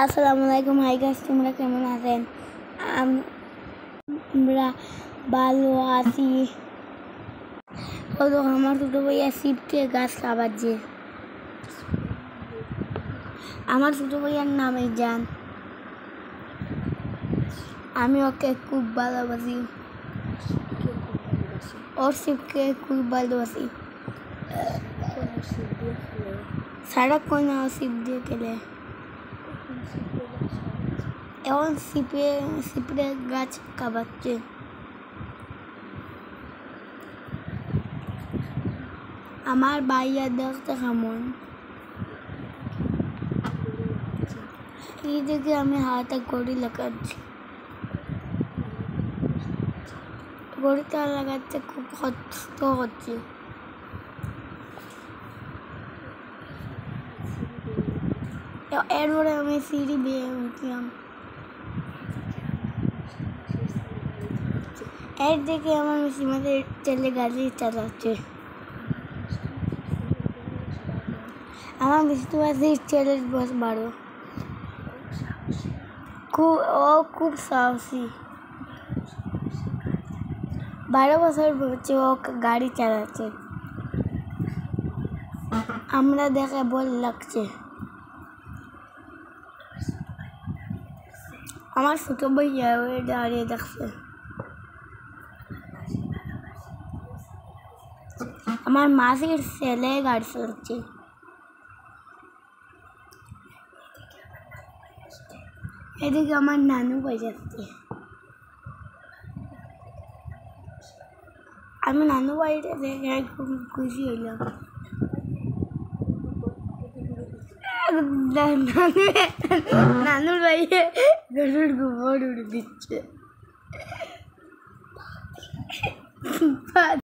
আসসালামু আলাইকুম। Hi guys, তোমরা কেমন আছেন? আমরা ভালো আছি। তো আমার ছোটো ভাইয়া শিবকে গাছ খাওয়াচ্ছে। আমার ছোটো ভাইয়ার নাম জান। আমি ওকে খুব ভালোবাসি। ওর শিবকে খুব ভালোবাসি। সারাক্ষণ শিব দিয়ে খেলে। এখন শিপরে গাছ খাওয়াচ্ছে। আমার ভাইয়া দেখতে কেমন, এই দিকে আমি হাতে ঘড়ি লাগাচ্ছি। ঘড়িটা লাগাতে খুব কষ্ট হচ্ছে। এরপরে আমি সিঁড়ি বেয়ে উঠলাম। এর দিকে আমার মেশিনের ছেলে গাড়ি চালাচ্ছে। আমার মিষ্টিবাসীর ছেলের বয়স 12। ও খুব সাহসী। 12 বছর বয়সে ও গাড়ি চালাচ্ছে। আমরা দেখে ভয় লাগছে। আমার ছোট ভাইয়া দাঁড়িয়ে দেখছে। আমার মাসির ছেলে গাড়ি চালাচ্ছে। এদিকে আমার নানু ভাই যাচ্ছে। আমি নানু বাড়িতে দেখে খুব খুশি হইলাম। নানুর বাইরে গরুর গোবর উড়ে দিচ্ছে।